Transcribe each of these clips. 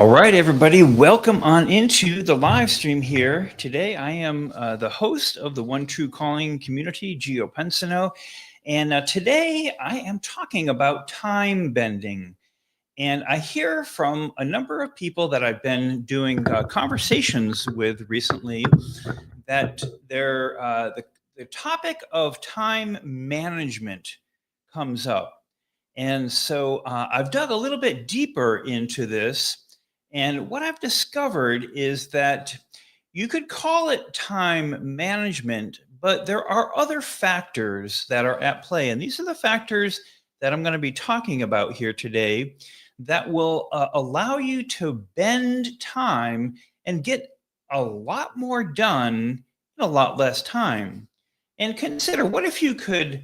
All right, everybody, welcome on into the live stream here. Today, I am the host of the One True Calling community, Gio Pensano. And today, I am talking about time bending. And I hear from a number of people that I've been doing conversations with recently that the topic of time management comes up. And so I've dug a little bit deeper into this. And what I've discovered is that you could call it time management, but there are other factors that are at play. And these are the factors that I'm going to be talking about here today that will allow you to bend time and get a lot more done in a lot less time. And consider what if you could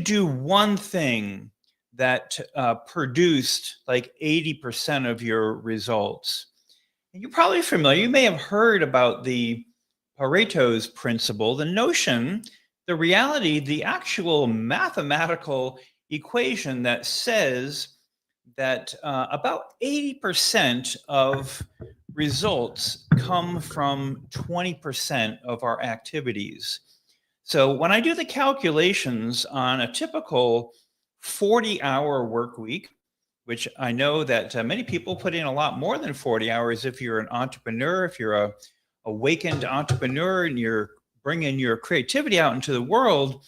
do one thing that produced like 80% of your results? And you're probably familiar, you may have heard about the Pareto's principle, the notion, the reality, the actual mathematical equation that says that about 80% of results come from 20% of our activities. So when I do the calculations on a typical 40-hour work week, which I know that many people put in a lot more than 40 hours if you're an entrepreneur, if you're a awakened entrepreneur and you're bringing your creativity out into the world,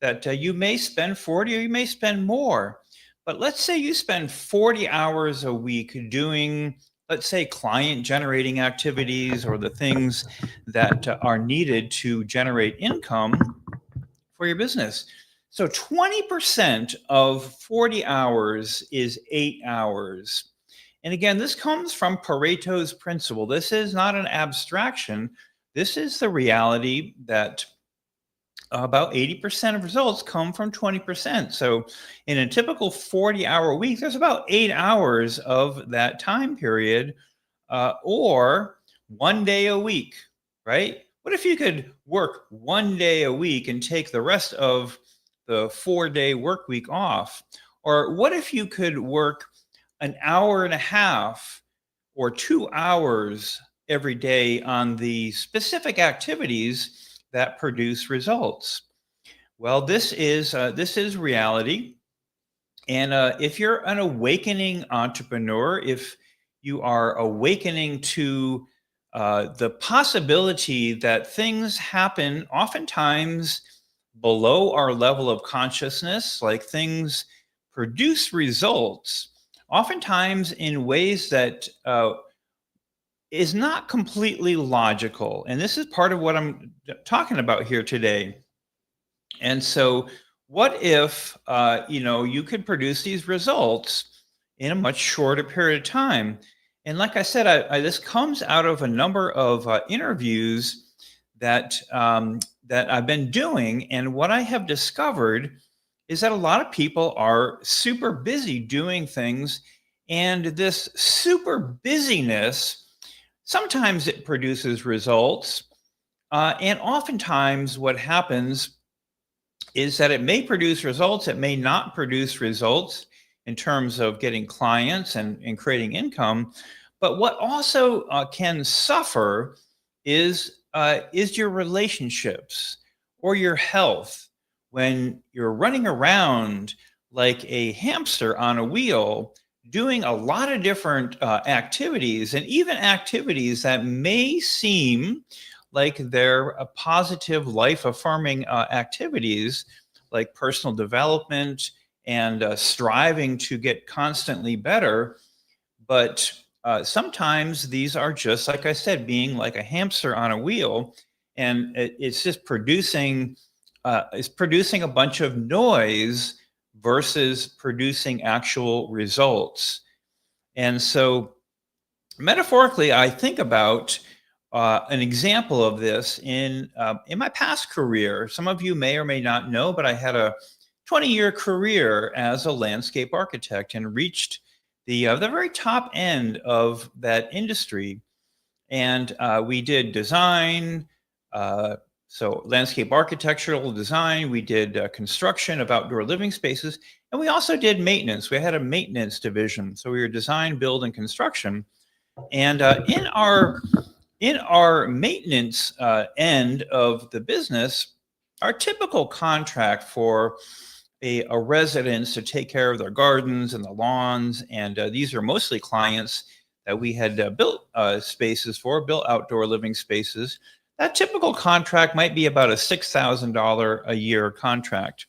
that you may spend 40 or you may spend more. But let's say you spend 40 hours a week doing, let's say, client generating activities or the things that are needed to generate income for your business. So 20% of 40 hours is 8 hours. And again, this comes from Pareto's principle. This is not an abstraction. This is the reality that about 80% of results come from 20%. So in a typical 40-hour week, there's about 8 hours of that time period, or 1 day a week, right? What if you could work 1 day a week and take the rest of the 4-day work week off? Or what if you could work an hour and a half or 2 hours every day on the specific activities that produce results? Well, this is reality. And if you're an awakening entrepreneur, if you are awakening to the possibility that things happen oftentimes below our level of consciousness, like things produce results, oftentimes in ways that is not completely logical. And this is part of what I'm talking about here today. And so, what if you could produce these results in a much shorter period of time? And like I said, this comes out of a number of interviews that I've been doing, and what I have discovered is that a lot of people are super busy doing things, and this super busyness sometimes it produces results, and oftentimes what happens is that it may produce results, it may not produce results in terms of getting clients and creating income. But what also can suffer is your relationships or your health when you're running around like a hamster on a wheel, doing a lot of different activities, and even activities that may seem like they're a positive life affirming activities like personal development and striving to get constantly better. But sometimes these are just, like I said, being like a hamster on a wheel, and it's just producing a bunch of noise versus producing actual results. And so, metaphorically, I think about an example of this in my past career. Some of you may or may not know, but I had a 20-year career as a landscape architect and reached the very top end of that industry. And we did design, so landscape architectural design. We did construction of outdoor living spaces, And we also did maintenance. We had a maintenance division. So we were design, build, and construction. And in our maintenance end of the business, our typical contract for a residence to take care of their gardens and the lawns, and these are mostly clients that we had built spaces for, built outdoor living spaces. That typical contract might be about a $6,000 a year contract.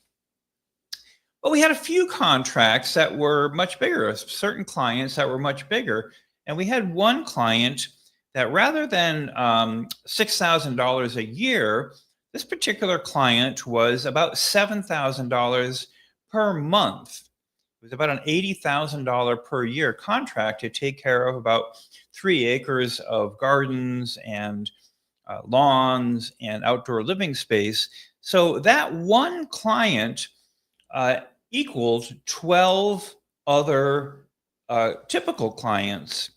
But we had a few contracts that were much bigger, certain clients that were much bigger. And we had one client that rather than $6,000 a year, this particular client was about $7,000 per month. It was about an $80,000 per year contract to take care of about 3 acres of gardens and lawns and outdoor living space. So that one client equaled 12 other typical clients.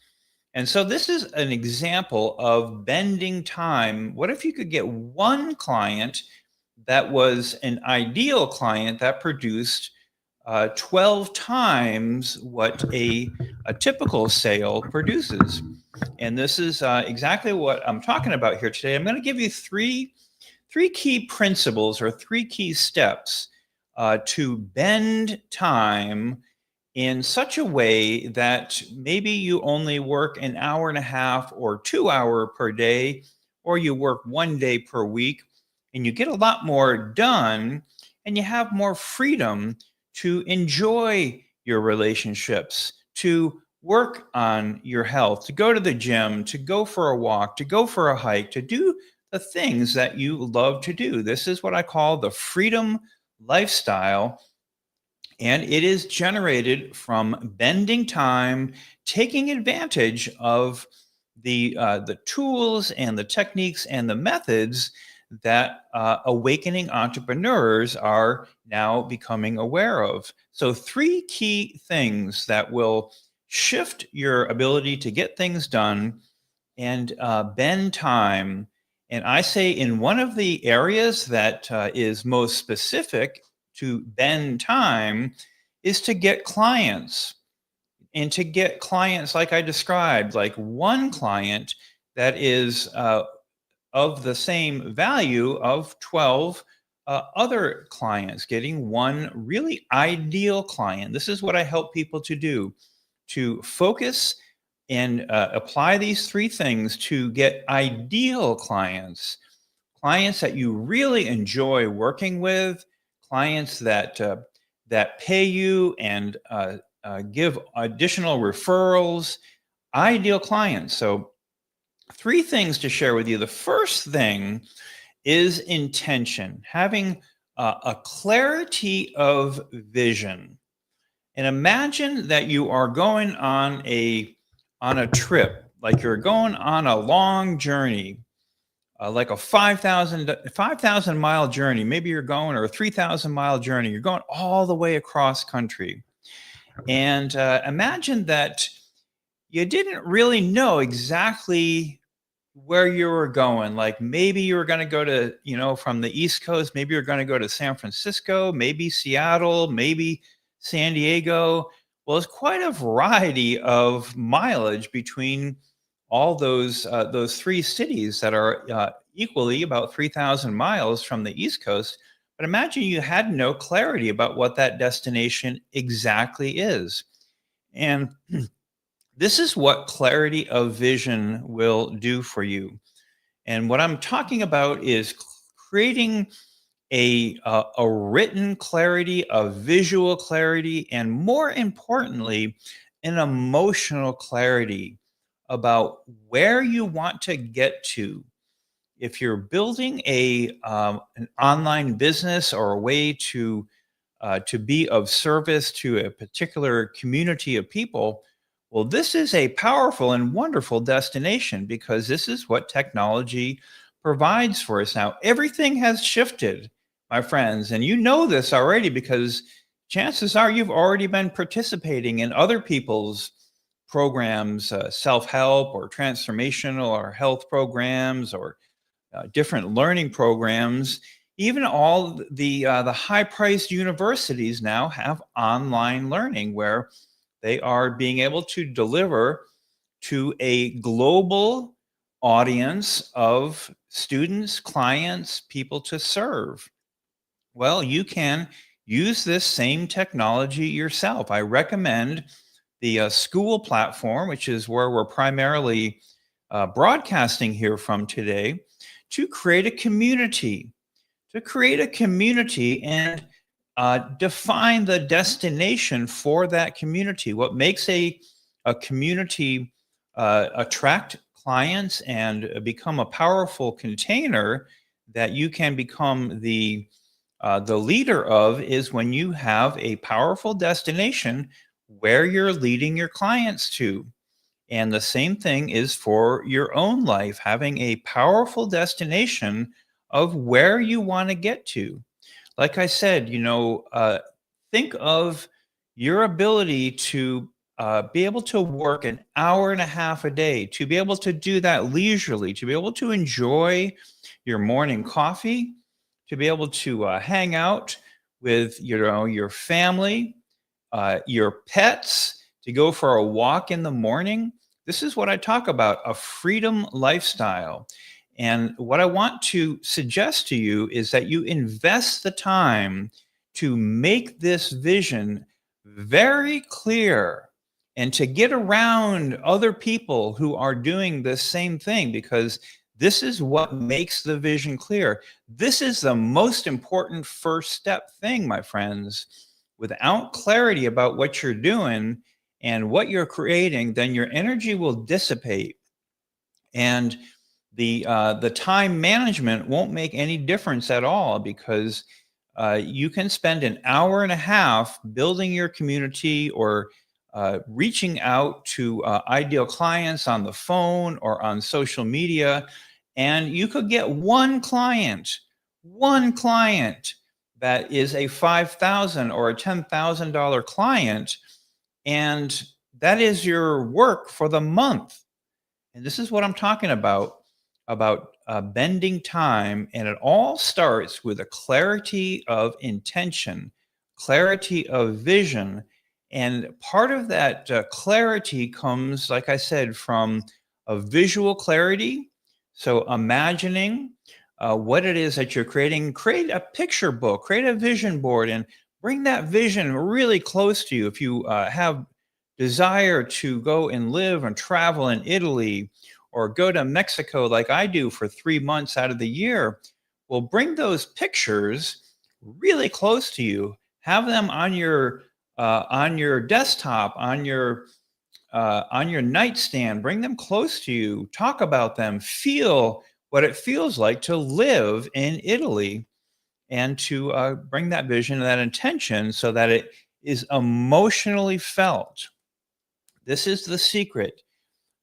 And so this is an example of bending time. What if you could get one client that was an ideal client that produced 12 times what a typical sale produces? And this is exactly what I'm talking about here today. I'm going to give you three key principles or three key steps to bend time in such a way that maybe you only work an hour and a half or 2 hours per day, or you work 1 day per week, and you get a lot more done, and you have more freedom to enjoy your relationships, to work on your health, to go to the gym, to go for a walk, to go for a hike, to do the things that you love to do. This is what I call the freedom lifestyle. And it is generated from bending time, taking advantage of the tools and the techniques and the methods that awakening entrepreneurs are now becoming aware of. So, three key things that will shift your ability to get things done and bend time. And I say in one of the areas that is most specific to bend time is to get clients, and to get clients like I described, like one client that is of the same value of 12 other clients, getting one really ideal client. This is what I help people to do, to focus and apply these three things to get ideal clients, clients that you really enjoy working with, clients that pay you and give additional referrals, ideal clients. So, three things to share with you. The first thing is intention, having a clarity of vision. And imagine that you are going on a trip, like you're going on a long journey, like a 5,000 mile journey. Maybe you're going, or a 3,000 mile journey. You're going all the way across country. And imagine that you didn't really know exactly where you were going. Like maybe you were going to go to, from the East Coast, maybe you're going to go to San Francisco, maybe Seattle, maybe San Diego. Well, it's quite a variety of mileage between all those three cities that are equally about 3,000 miles from the East Coast. But imagine you had no clarity about what that destination exactly is. And this is what clarity of vision will do for you. And what I'm talking about is creating a written clarity, a visual clarity, and more importantly, an emotional clarity about where you want to get to. If you're building an online business or a way to be of service to a particular community of people, well, this is a powerful and wonderful destination, because this is what technology provides for us now. Everything has shifted, my friends, and you know this already, because chances are you've already been participating in other people's programs, self-help or transformational or health programs, or different learning programs. even all the high-priced universities now have online learning where they are being able to deliver to a global audience of students, clients, people to serve. Well, you can use this same technology yourself. I recommend the School platform, which is where we're primarily broadcasting here from today, to create a community, and define the destination for that community. What makes a community attract clients and become a powerful container that you can become the leader of is when you have a powerful destination where you're leading your clients to. And the same thing is for your own life, having a powerful destination of where you want to get to. Like I said, think of your ability to be able to work an hour and a half a day, to be able to do that leisurely, to be able to enjoy your morning coffee, to be able to hang out with your family, your pets, to go for a walk in the morning. This is what I talk about, a freedom lifestyle. And what I want to suggest to you is that you invest the time to make this vision very clear and to get around other people who are doing the same thing, because this is what makes the vision clear. This is the most important first step thing, my friends. Without clarity about what you're doing and what you're creating, then your energy will dissipate, and the time management won't make any difference at all, because you can spend an hour and a half building your community or reaching out to ideal clients on the phone or on social media, and you could get one client that is a $5,000 or a $10,000 client, and that is your work for the month. And this is what I'm talking about bending time. And it all starts with a clarity of intention, clarity of vision. And part of that clarity comes, like I said, from a visual clarity. So imagining what it is that you're creating, create a picture book, create a vision board, and bring that vision really close to you. If you have desire to go and live and travel in Italy or go to Mexico like I do for 3 months out of the year, well, bring those pictures really close to you. Have them on your desktop, on your nightstand. Bring them close to you. Talk about them. Feel what it feels like to live in Italy, and to bring that vision and that intention so that it is emotionally felt. This is the secret,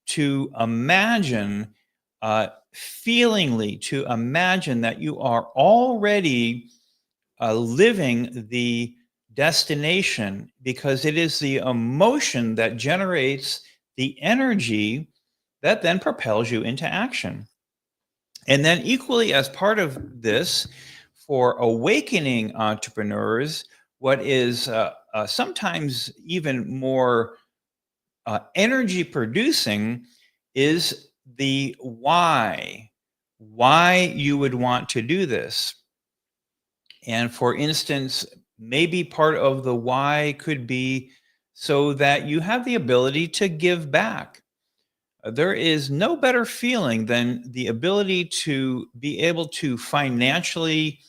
to imagine, feelingly, to imagine that you are already living the destination, because it is the emotion that generates the energy that then propels you into action. And then, equally as part of this, for awakening entrepreneurs, what is sometimes even more energy producing is the why you would want to do this. And for instance, maybe part of the why could be so that you have the ability to give back. There is no better feeling than the ability to be able to financially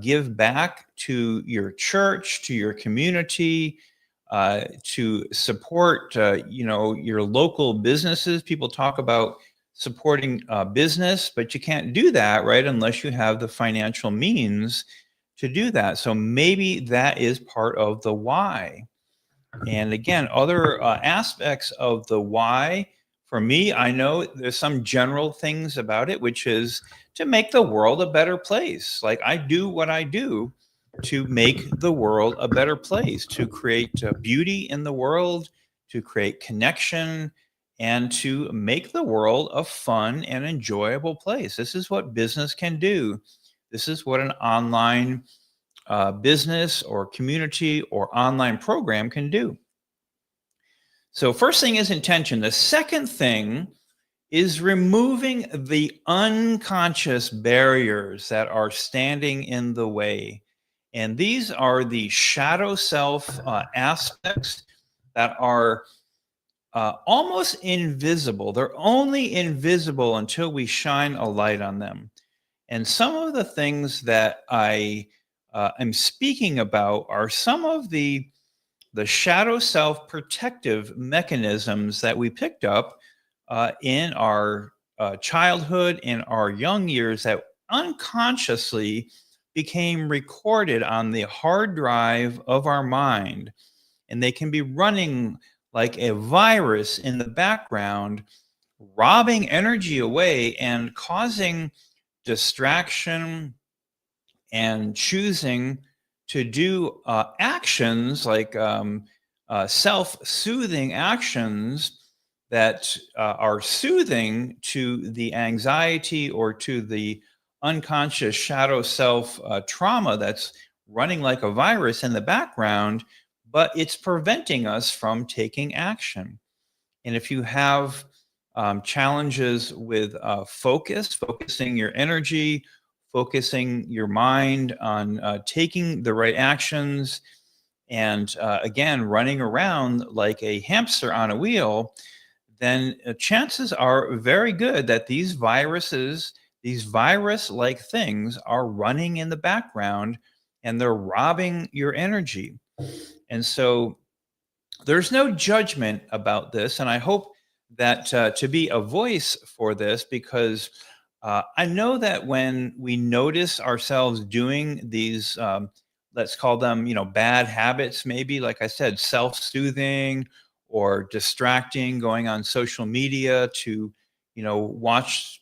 give back to your church, to your community, to support, your local businesses. People talk about supporting business, but you can't do that, right, unless you have the financial means to do that. So maybe that is part of the why. And again, other aspects of the why, for me, I know there's some general things about it, which is to make the world a better place. Like, I do what I do to make the world a better place, to create beauty in the world, to create connection, and to make the world a fun and enjoyable place. This is what business can do. This is what an online business or community or online program can do. So, first thing is intention. The second thing is removing the unconscious barriers that are standing in the way. And these are the shadow self aspects that are almost invisible. They're only invisible until we shine a light on them. And some of the things that I am speaking about are some of the shadow self protective mechanisms that we picked up in our childhood, in our young years, that unconsciously became recorded on the hard drive of our mind. And they can be running like a virus in the background, robbing energy away and causing distraction and choosing to do actions like self-soothing actions that are soothing to the anxiety or to the unconscious shadow self trauma that's running like a virus in the background, but it's preventing us from taking action. And if you have challenges with focusing your energy, focusing your mind on taking the right actions, and again, running around like a hamster on a wheel, then chances are very good that these viruses, these virus like things, are running in the background and they're robbing your energy. And so there's no judgment about this. And I hope that to be a voice for this, because I know that when we notice ourselves doing these, let's call them, bad habits, maybe, like I said, self-soothing or distracting, going on social media to, watch,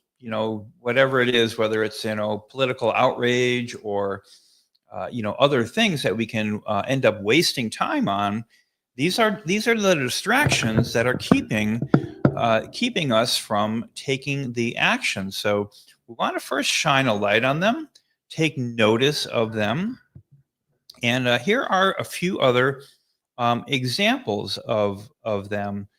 whatever it is, whether it's, political outrage or, other things that we can end up wasting time on. These are the distractions that are keeping us from taking the action. So we want to first shine a light on them, take notice of them, and here are a few other examples of them.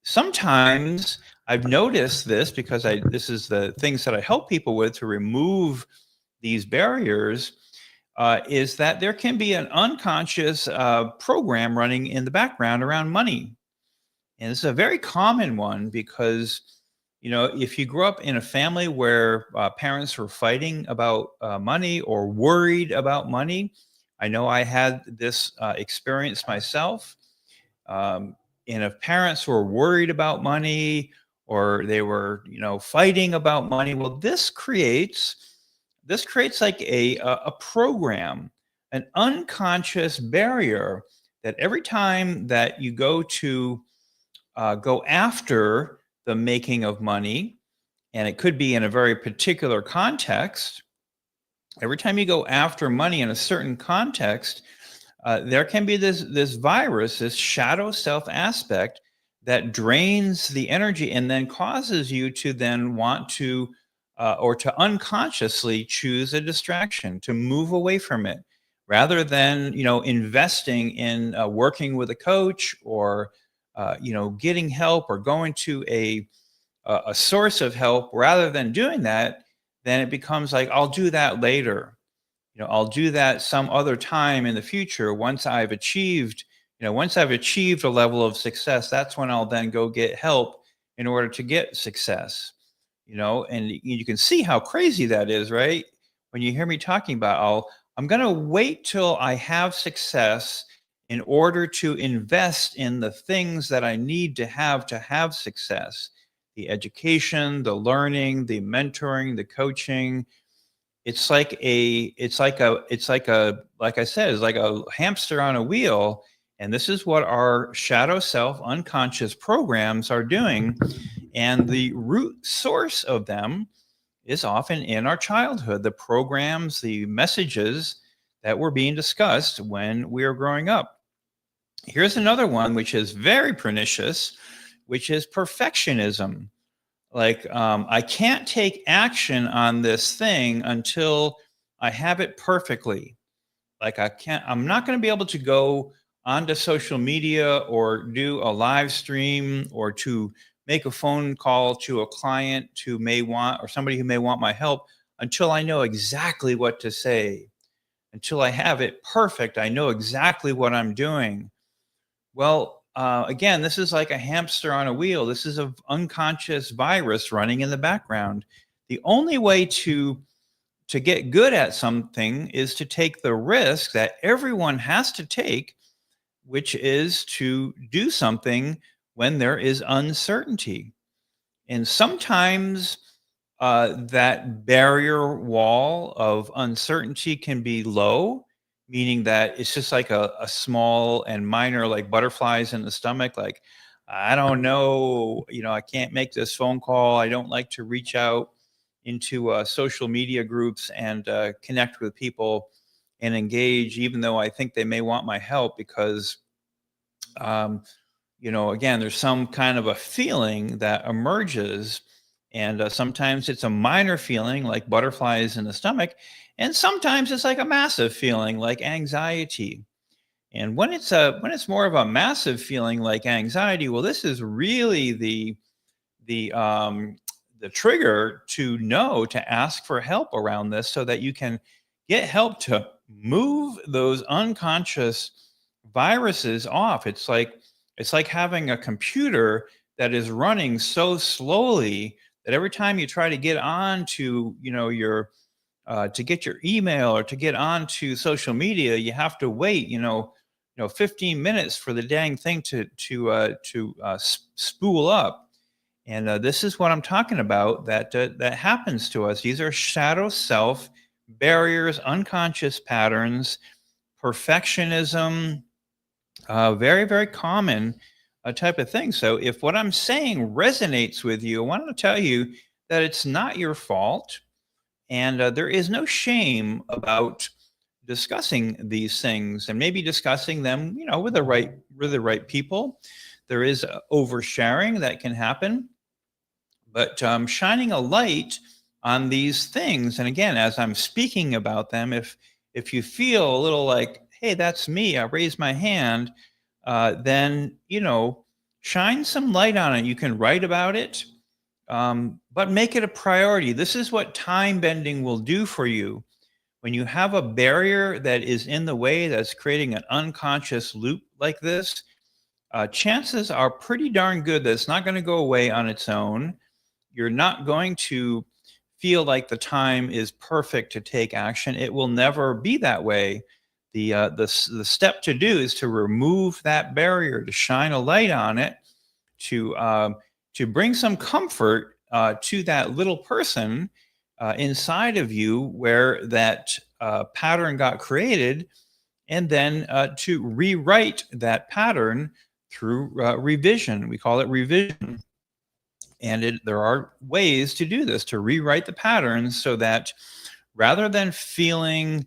Sometimes I've noticed this because this is the things that I help people with to remove these barriers. Is that there can be an unconscious program running in the background around money. And it's a very common one because, if you grew up in a family where parents were fighting about money or worried about money, I know I had this experience myself. And if parents were worried about money or they were, fighting about money, well, this creates like a program, an unconscious barrier that every time that you go after the making of money, and it could be in a very particular context, every time you go after money in a certain context, there can be this virus, this shadow self aspect that drains the energy and then causes you to then want to or to unconsciously choose a distraction, to move away from it, rather than investing in working with a coach or getting help or going to a source of help. Rather than doing that, then it becomes like, I'll do that later. I'll do that some other time in the future once I've achieved a level of success. That's when I'll then go get help in order to get success. And you can see how crazy that is, right? When you hear me talking about, I'm going to wait till I have success in order to invest in the things that I need to have success: the education, the learning, the mentoring, the coaching. Like I said, it's like a hamster on a wheel. And this is what our shadow self unconscious programs are doing. And the root source of them is often in our childhood, the programs, the messages that were being discussed when we were growing up. Here's another one, which is very pernicious, which is perfectionism. I can't take action on this thing until I have it perfectly. I'm not going to be able to go onto social media or do a live stream or to make a phone call to a client who may want or somebody who may want my help until I know exactly what to say, until I have it perfect. I know exactly what I'm doing. Well, again, this is like a hamster on a wheel. This is an unconscious virus running in the background. The only way to get good at something is to take the risk that everyone has to take, which is to do something when there is uncertainty. And sometimes that barrier wall of uncertainty can be low, meaning that it's just like a small and minor, like butterflies in the stomach. Like, I don't know, I can't make this phone call. I don't like to reach out into social media groups and connect with people and engage, even though I think they may want my help because um, again, there's some kind of a feeling that emerges. And sometimes it's a minor feeling like butterflies in the stomach. And sometimes it's like a massive feeling like anxiety. And when it's more of a massive feeling like anxiety, well, this is really the um, the trigger to know to ask for help around this so that you can get help to move those unconscious viruses off. It's like having a computer that is running so slowly that every time you try to get on to your to get your email or to get onto social media, you have to wait 15 minutes for the dang thing to spool up. And this is what I'm talking about that happens to us. These are shadow self barriers, unconscious patterns, perfectionism, very, very common type of thing. So if what I'm saying resonates with you, I want to tell you that it's not your fault. And there is no shame about discussing these things and maybe discussing them, with the right people. There is oversharing that can happen, but shining a light on these things. And again, as I'm speaking about them, if you feel a little like, hey, that's me, I raise my hand, then shine some light on it. You can write about it, but make it a priority. This is what time bending will do for you. When you have a barrier that is in the way that's creating an unconscious loop like this, chances are pretty darn good that it's not going to go away on its own. You're not going to feel like the time is perfect to take action. It will never be that way. The step to do is to remove that barrier, to shine a light on it, to bring some comfort to that little person inside of you where that pattern got created, and then to rewrite that pattern through revision. We call it revision. And there are ways to do this, to rewrite the patterns so that rather than feeling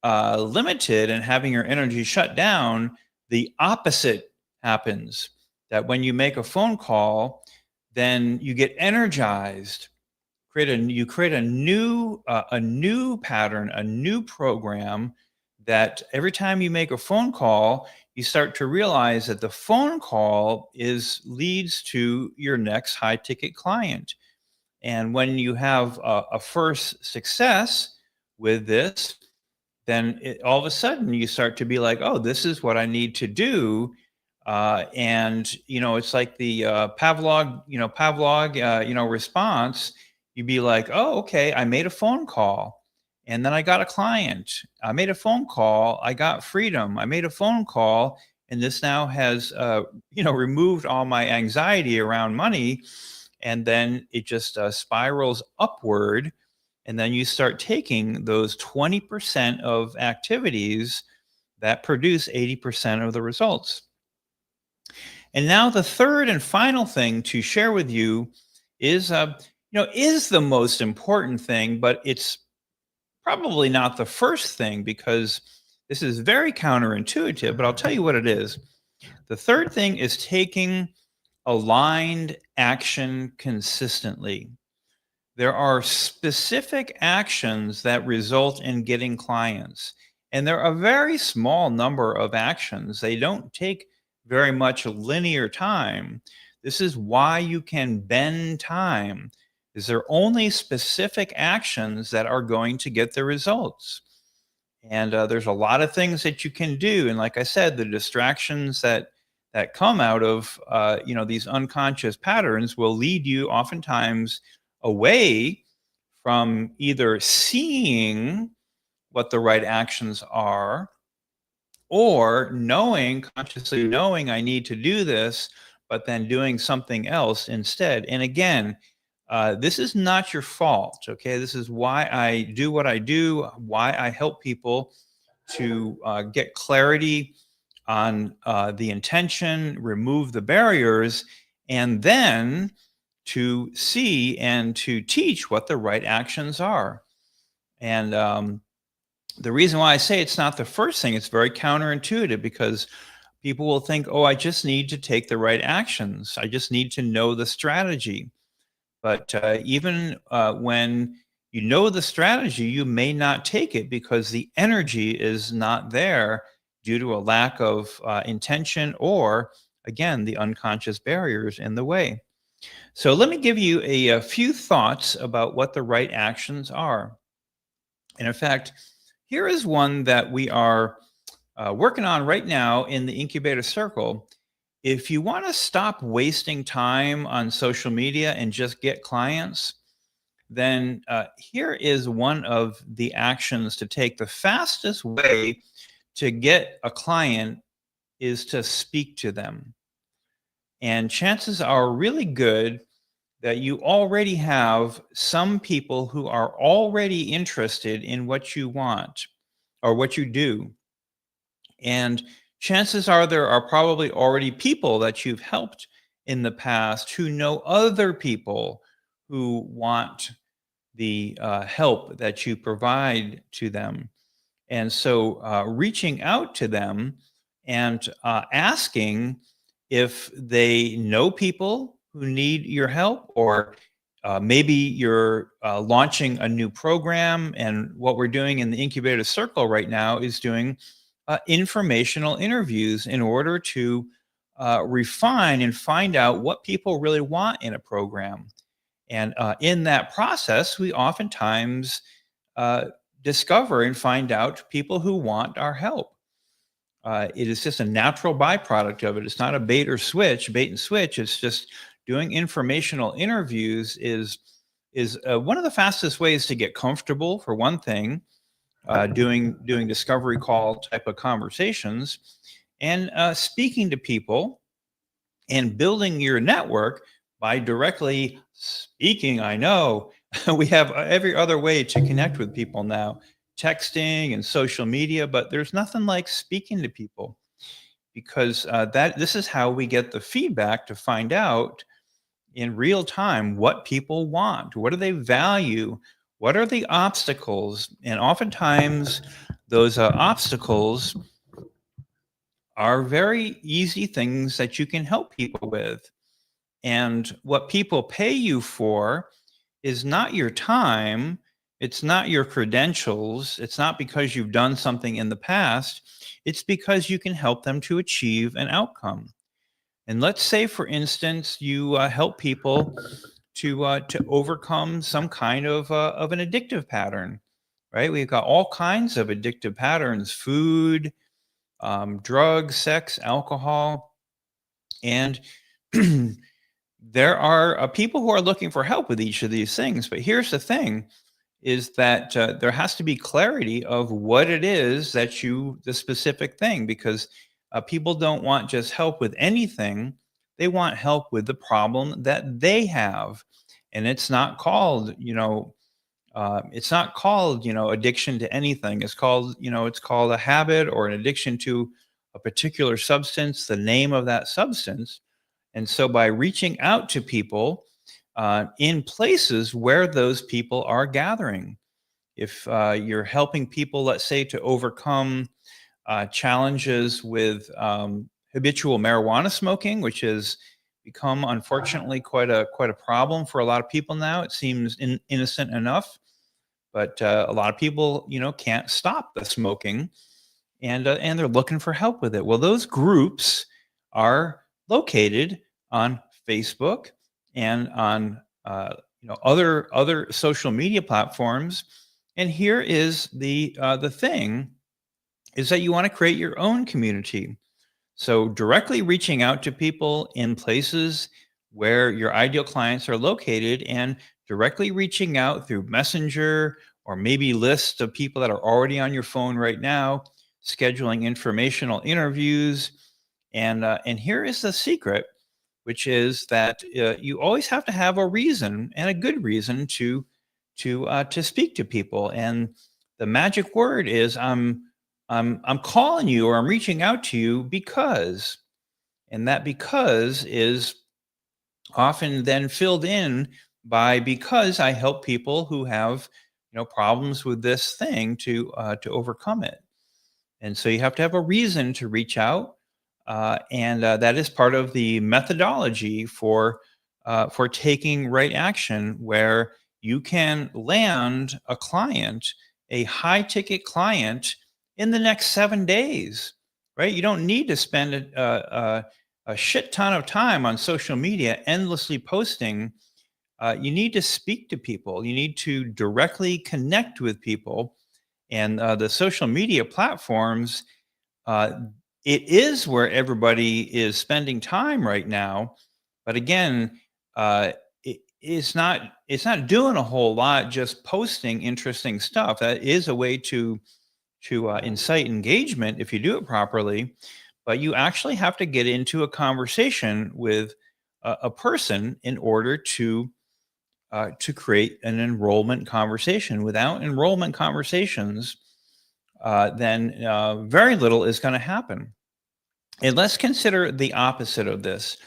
limited and having your energy shut down, the opposite happens. That when you make a phone call, then you get energized. You create a new pattern, a new program that every time you make a phone call, you start to realize that the phone call leads to your next high ticket client. And when you have a first success with this, then all of a sudden you start to be like, oh, this is what I need to do. And it's like the Pavlov response. You'd be like, oh, okay, I made a phone call and then I got a client. I made a phone call, I got freedom. I made a phone call, and this now has removed all my anxiety around money. And then it just spirals upward. And then you start taking those 20% of activities that produce 80% of the results. And now the third and final thing to share with you is the most important thing, but it's probably not the first thing because this is very counterintuitive, but I'll tell you what it is. The third thing is taking aligned action consistently. There are specific actions that result in getting clients, and there are a very small number of actions. They don't take very much linear time. This is why you can bend time. Is there only specific actions that are going to get the results? And there's a lot of things that you can do. And like I said, the distractions that come out of these unconscious patterns will lead you oftentimes away from either seeing what the right actions are or consciously knowing I need to do this, but then doing something else instead. And again, this is not your fault. Okay. This is why I do what I do, why I help people to get clarity on the intention, remove the barriers, and then to see and to teach what the right actions are. And the reason why I say it's not the first thing, it's very counterintuitive because people will think, oh, I just need to take the right actions. I just need to know the strategy. But even when you know the strategy, you may not take it because the energy is not there due to a lack of intention or, again, the unconscious barriers in the way. So let me give you a few thoughts about what the right actions are. And in fact, here is one that we are working on right now in the incubator circle. If you want to stop wasting time on social media and just get clients, then here is one of the actions to take. The fastest way to get a client is to speak to them. And chances are really good that you already have some people who are already interested in what you want or what you do. And chances are there are probably already people that you've helped in the past who know other people who want the help that you provide to them. And so reaching out to them and asking if they know people who need your help, or maybe you're launching a new program. And what we're doing in the incubator circle right now is doing informational interviews in order to refine and find out what people really want in a program. And in that process, we oftentimes discover and find out people who want our help. It is just a natural byproduct of it. It's not a bait and switch. It's just doing informational interviews is one of the fastest ways to get comfortable, for one thing, doing discovery call type of conversations, and speaking to people and building your network by directly speaking. I know we have every other way to connect with people now, texting and social media, but there's nothing like speaking to people because that this is how we get the feedback to find out in real time what people want, what do they value, what are the obstacles, and oftentimes those obstacles are very easy things that you can help people with. And what people pay you for is not your time, it's not your credentials, it's not because you've done something in the past, it's because you can help them to achieve an outcome. And let's say, for instance, you help people to overcome some kind of an addictive pattern, right? We've got all kinds of addictive patterns: food, drugs, sex, alcohol, and there are people who are looking for help with each of these things. But here's the thing: is that there has to be clarity of what it is that the specific thing, because people don't want just help with anything. They want help with the problem that they have. And it's not called, addiction to anything. It's called a habit or an addiction to a particular substance, the name of that substance. And so by reaching out to people in places where those people are gathering, if you're helping people, let's say, to overcome challenges with habitual marijuana smoking, which is become, unfortunately, quite a problem for a lot of people now. It seems innocent enough, but a lot of people, can't stop the smoking, and they're looking for help with it. Well, those groups are located on Facebook and on other social media platforms. And here is the thing is that you want to create your own community. So directly reaching out to people in places where your ideal clients are located, and directly reaching out through Messenger, or maybe lists of people that are already on your phone right now, scheduling informational interviews. And here is the secret, which is that you always have to have a reason, and a good reason, to speak to people. And the magic word is, I'm calling you, or I'm reaching out to you because, and that because is often then filled in by, because I help people who have problems with this thing to overcome it. And so you have to have a reason to reach out, and that is part of the methodology for taking right action, where you can land a client, a high ticket client, in the next 7 days. Right? You don't need to spend a shit ton of time on social media, endlessly posting. You need to speak to people. You need to directly connect with people, and the social media platforms, uh, it is where everybody is spending time right now. But again, it's not doing a whole lot just posting interesting stuff. That is a way to incite engagement if you do it properly. But you actually have to get into a conversation with a person in order to create an enrollment conversation. Without enrollment conversations, then very little is going to happen. And let's consider the opposite of this.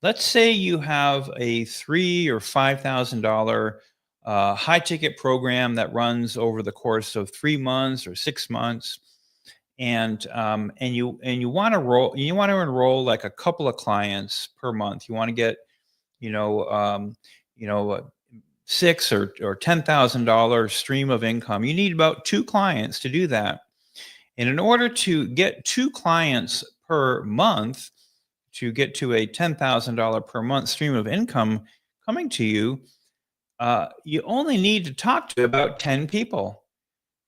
Let's say you have a $3,000 or $5,000 high ticket program that runs over the course of 3 months or 6 months, and you want to enroll like a couple of clients per month. You want to get you know um, you know six or $10,000 stream of income. You need about two clients to do that. And in order to get two clients per month, to get to a $10,000 per month stream of income coming to you, you only need to talk to about 10 people,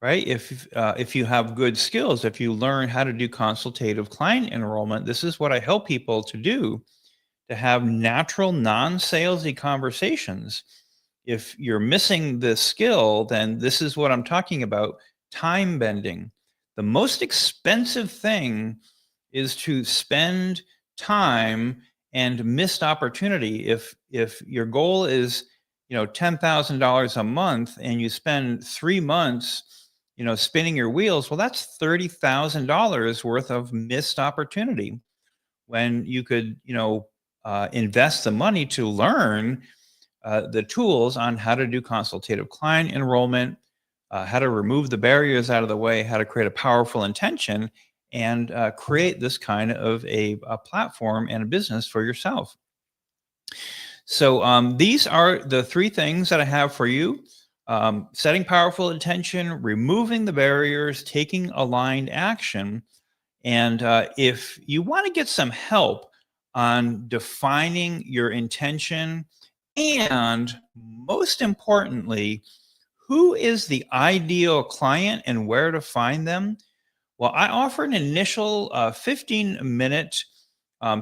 right? If you have good skills, if you learn how to do consultative client enrollment, this is what I help people to do, to have natural, non-salesy conversations. If you're missing this skill, then this is what I'm talking about: time bending. The most expensive thing is to spend time and missed opportunity. If your goal is $10,000 a month, and you spend 3 months spinning your wheels, well, that's $30,000 worth of missed opportunity, when you could invest the money to learn the tools on how to do consultative client enrollment, how to remove the barriers out of the way, how to create a powerful intention, and create this kind of a platform and a business for yourself. So these are the three things that I have for you: setting powerful intention, removing the barriers, taking aligned action. And if you want to get some help on defining your intention, and most importantly, who is the ideal client and where to find them, well, I offer an initial 15-minute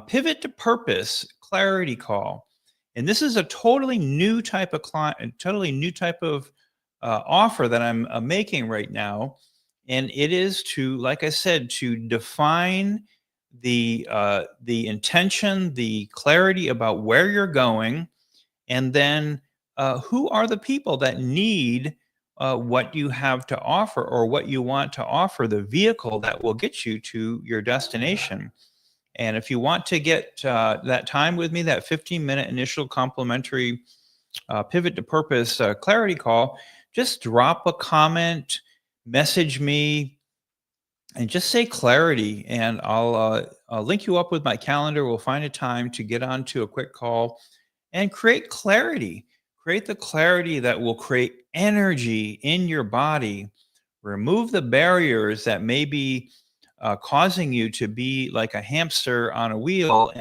pivot to purpose clarity call. And this is a totally new type of client, a totally new type of offer that I'm making right now. And it is to, like I said, to define the intention, the clarity about where you're going, and then who are the people that need what you have to offer, or what you want to offer, the vehicle that will get you to your destination. And if you want to get that time with me, that 15-minute initial complimentary pivot to purpose clarity call, just drop a comment, message me, and just say clarity, and I'll link you up with my calendar. We'll find a time to get onto a quick call and create clarity. Create the clarity that will create energy in your body. Remove the barriers that may be causing you to be like a hamster on a wheel,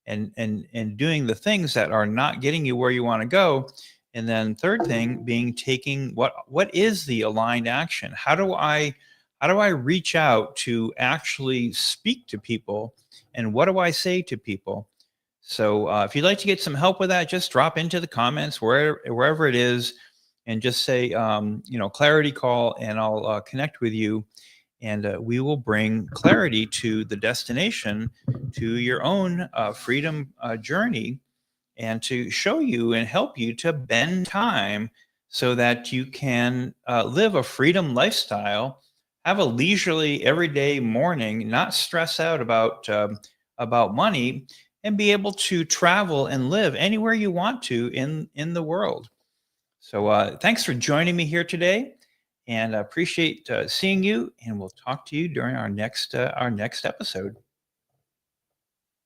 and doing the things that are not getting you where you want to go. And then third thing being taking what is the aligned action? How do I reach out to actually speak to people, and what do I say to people? So if you'd like to get some help with that, just drop into the comments wherever it is, and just say, clarity call, and I'll connect with you, and we will bring clarity to the destination, to your own freedom journey, and to show you and help you to bend time so that you can live a freedom lifestyle, have a leisurely everyday morning, not stress out about money, and be able to travel and live anywhere you want to in the world. So thanks for joining me here today, and I appreciate seeing you. And we'll talk to you during our next episode.